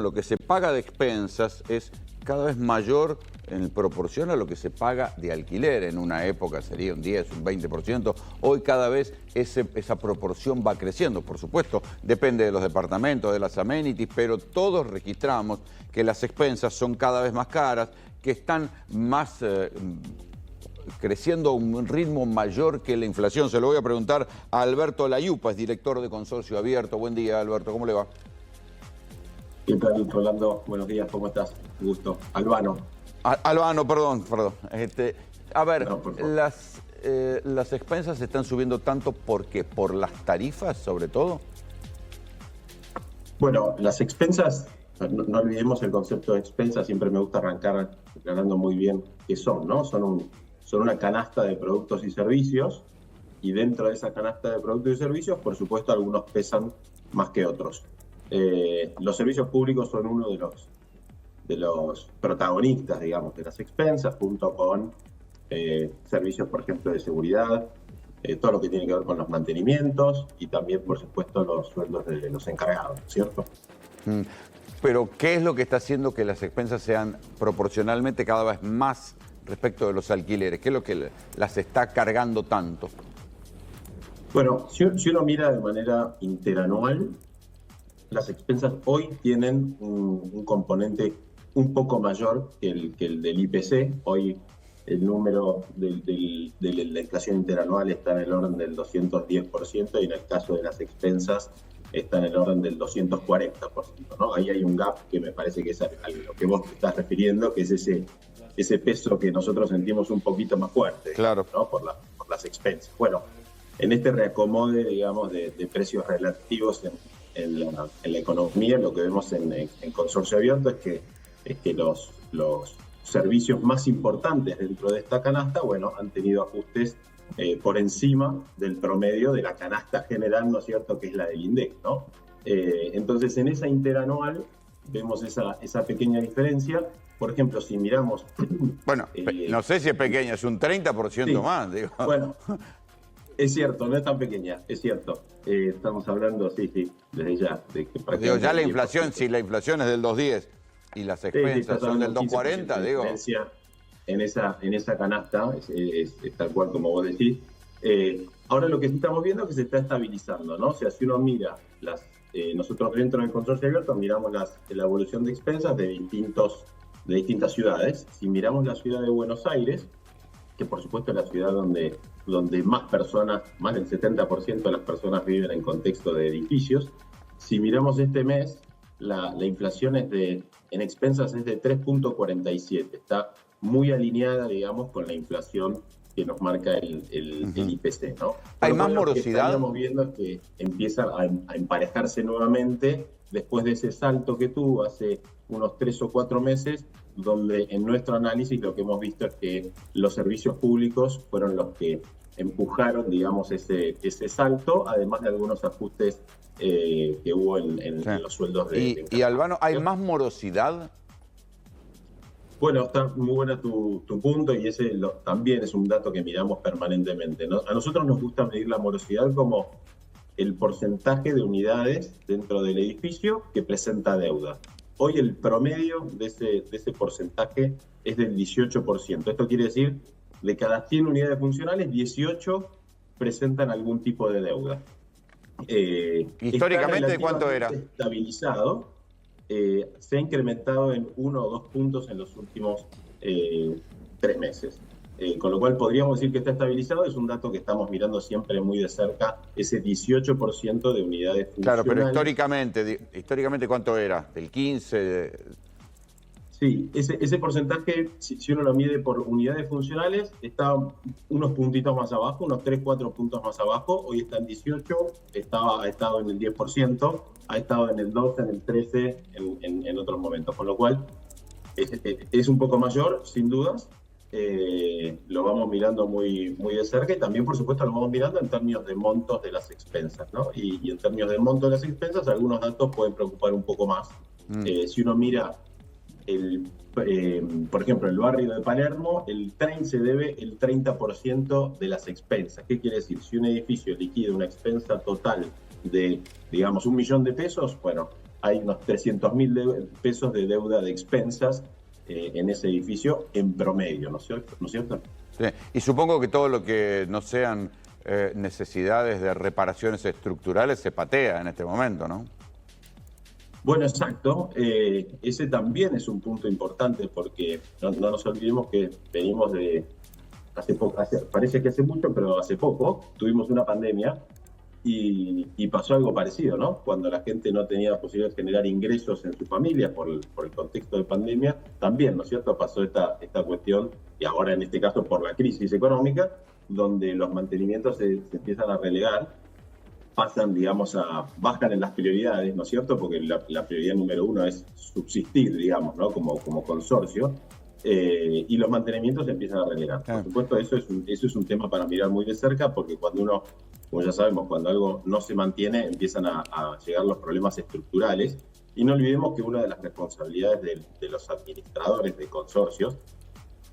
lo que se paga de expensas es cada vez mayor en proporción a lo que se paga de alquiler. En una época sería un 10, un 20%. Hoy cada vez esa proporción va creciendo. Por supuesto, depende de los departamentos, de las amenities, pero todos registramos que las expensas son cada vez más caras, que están más creciendo a un ritmo mayor que la inflación. Se lo voy a preguntar a Alberto Layupa, es director de Consorcio Abierto. Buen día, Alberto, ¿cómo le va? ¿Qué tal, Rolando? Buenos días, ¿cómo estás? Un gusto. Albano. Albano, perdón. A ver, No, las expensas se están subiendo tanto, ¿por qué? ¿Por las tarifas, sobre todo? Bueno, las expensas, no olvidemos el concepto de expensas, siempre me gusta arrancar aclarando muy bien qué son, ¿no? Son una canasta de productos y servicios, y dentro de esa canasta de productos y servicios, por supuesto, algunos pesan más que otros. Los servicios públicos son uno de los protagonistas, digamos, de las expensas, junto con servicios, por ejemplo, de seguridad, todo lo que tiene que ver con los mantenimientos y también, por supuesto, los sueldos de los encargados, ¿cierto? Pero, ¿qué es lo que está haciendo que las expensas sean proporcionalmente cada vez más respecto de los alquileres? ¿Qué es lo que las está cargando tanto? Bueno, si uno mira de manera interanual, las expensas hoy tienen un componente un poco mayor que el del IPC. Hoy el número de la inflación interanual está en el orden del 210% y en el caso de las expensas está en el orden del 240%, ¿no? Ahí hay un gap que me parece que es a lo que vos te estás refiriendo, que es ese peso que nosotros sentimos un poquito más fuerte, claro, ¿no? por las expensas. Bueno, en este reacomode, digamos, de precios relativos en la economía, lo que vemos en Consorcio Abierto es que los servicios más importantes dentro de esta canasta, bueno, han tenido ajustes por encima del promedio de la canasta general, ¿no es cierto?, que es la del INDEC, ¿no? Entonces, en esa interanual vemos esa pequeña diferencia. Por ejemplo, si miramos... Bueno, no sé si es pequeña, es un 30% sí, más, digo. Bueno, es cierto, no es tan pequeña, es cierto. Estamos hablando, sí, desde ya. De que digo, ya la inflación, si la inflación es del 2.10 y las expensas son del 2.40, digo... En esa canasta, es tal cual como vos decís. Ahora lo que sí estamos viendo es que se está estabilizando, ¿no? O sea, si uno mira nosotros dentro del Consorcio Abierto miramos la evolución de expensas de distintas ciudades. Si miramos la ciudad de Buenos Aires, que por supuesto es la ciudad donde más personas, más del 70% de las personas viven en contexto de edificios, si miramos este mes, la inflación en expensas es de 3.47, está muy alineada, digamos, con la inflación que nos marca el IPC, ¿no? ¿Hay más morosidad? Lo que estaríamos viendo es que empieza a emparejarse nuevamente después de ese salto que tuvo hace unos 3 o 4 meses, donde en nuestro análisis lo que hemos visto es que los servicios públicos fueron los que empujaron, digamos, ese salto, además de algunos ajustes que hubo en los sueldos de y Albano, ¿hay más morosidad? Bueno, está muy buena tu punto, y ese también es un dato que miramos permanentemente, ¿no? A nosotros nos gusta medir la morosidad como el porcentaje de unidades dentro del edificio que presenta deuda. Hoy el promedio de ese porcentaje es del 18%. Esto quiere decir, de cada 100 unidades funcionales, 18 presentan algún tipo de deuda. ¿Históricamente cuánto era? Estabilizado. Se ha incrementado en 1 o 2 puntos en los últimos 3 meses. Con lo cual podríamos decir que está estabilizado. Es un dato que estamos mirando siempre muy de cerca, ese 18% de unidades funcionales. Claro, pero históricamente ¿cuánto era? ¿Del 15%? Sí, ese porcentaje, si uno lo mide por unidades funcionales, está unos puntitos más abajo, unos 3-4 puntos más abajo. Hoy está en 18, ha estado en el 10%, ha estado en el 12, en el 13, en otros momentos. Con lo cual, es un poco mayor, sin dudas. Lo vamos mirando muy, muy de cerca, y también, por supuesto, lo vamos mirando en términos de montos de las expensas, ¿no? Y en términos de montos de las expensas, algunos datos pueden preocupar un poco más. Si uno mira... por ejemplo, el barrio de Palermo, el tren se debe el 30% de las expensas. ¿Qué quiere decir? Si un edificio liquida una expensa total de, digamos, 1 millón de pesos, bueno, hay unos 300.000 pesos de deuda de expensas en ese edificio en promedio, ¿no es cierto? ¿No es cierto? Sí. Y supongo que todo lo que no sean necesidades de reparaciones estructurales se patea en este momento, ¿no? Bueno, exacto. Ese también es un punto importante porque no nos olvidemos que venimos de hace poco, parece que hace mucho, pero hace poco tuvimos una pandemia y pasó algo parecido, ¿no? Cuando la gente no tenía posibilidad de generar ingresos en su familia por el contexto de pandemia, también, ¿no es cierto?, pasó esta cuestión, y ahora en este caso por la crisis económica, donde los mantenimientos se empiezan a relegar, pasan, digamos, bajan en las prioridades, ¿no es cierto?, porque la prioridad número uno es subsistir, digamos, ¿no?, como consorcio, y los mantenimientos se empiezan a relegar. Por supuesto, eso es un tema para mirar muy de cerca, porque cuando uno, como ya sabemos, cuando algo no se mantiene, empiezan a llegar los problemas estructurales. Y no olvidemos que una de las responsabilidades de los administradores de consorcios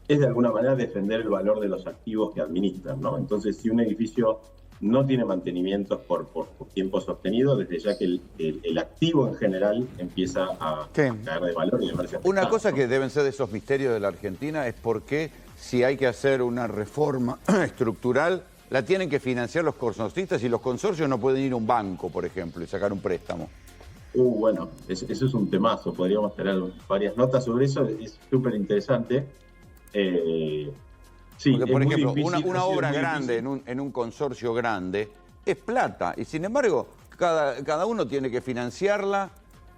es de alguna manera defender el valor de los activos que administran, ¿no? Entonces, si un edificio no tiene mantenimientos por tiempo sostenido, desde ya que el activo en general empieza a caer de valor y a verse afectado. Una cosa que deben ser de esos misterios de la Argentina es por qué, si hay que hacer una reforma estructural, la tienen que financiar los consorcistas y los consorcios no pueden ir a un banco, por ejemplo, y sacar un préstamo. Bueno, eso es un temazo, podríamos tener varias notas sobre eso, es súper interesante. Sí, porque, por ejemplo, una obra grande en un consorcio grande es plata y, sin embargo, cada uno tiene que financiarla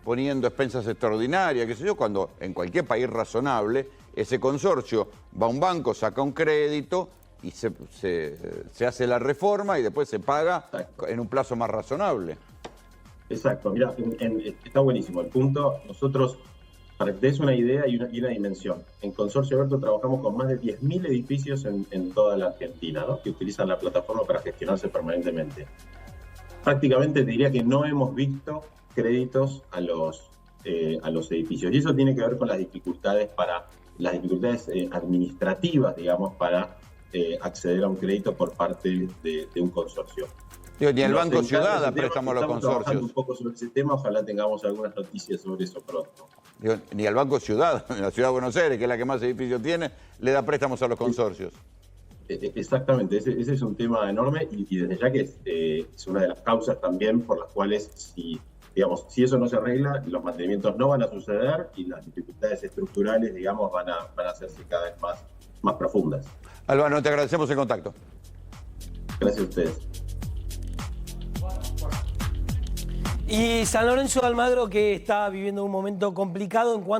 poniendo expensas extraordinarias, qué sé yo, cuando en cualquier país razonable ese consorcio va a un banco, saca un crédito y se hace la reforma y después se paga en un plazo más razonable. Exacto, mira, está buenísimo el punto. Nosotros, para que te des una idea y una dimensión, en Consorcio Alberto trabajamos con más de 10.000 edificios en toda la Argentina, ¿no?, que utilizan la plataforma para gestionarse permanentemente. Prácticamente te diría que no hemos visto créditos a los edificios. Y eso tiene que ver con las dificultades administrativas, digamos, para acceder a un crédito por parte de un consorcio. Ni el Banco Ciudad da préstamo a los consorcios. Estamos trabajando un poco sobre ese tema, ojalá tengamos algunas noticias sobre eso pronto. Ni al Banco Ciudad, en la Ciudad de Buenos Aires, que es la que más edificios tiene, le da préstamos a los consorcios. Exactamente, ese es un tema enorme y desde ya que es una de las causas también por las cuales, si eso no se arregla, los mantenimientos no van a suceder y las dificultades estructurales, digamos, van a hacerse cada vez más profundas. Albano, te agradecemos el contacto. Gracias a ustedes. Y San Lorenzo de Almagro, que está viviendo un momento complicado en cuanto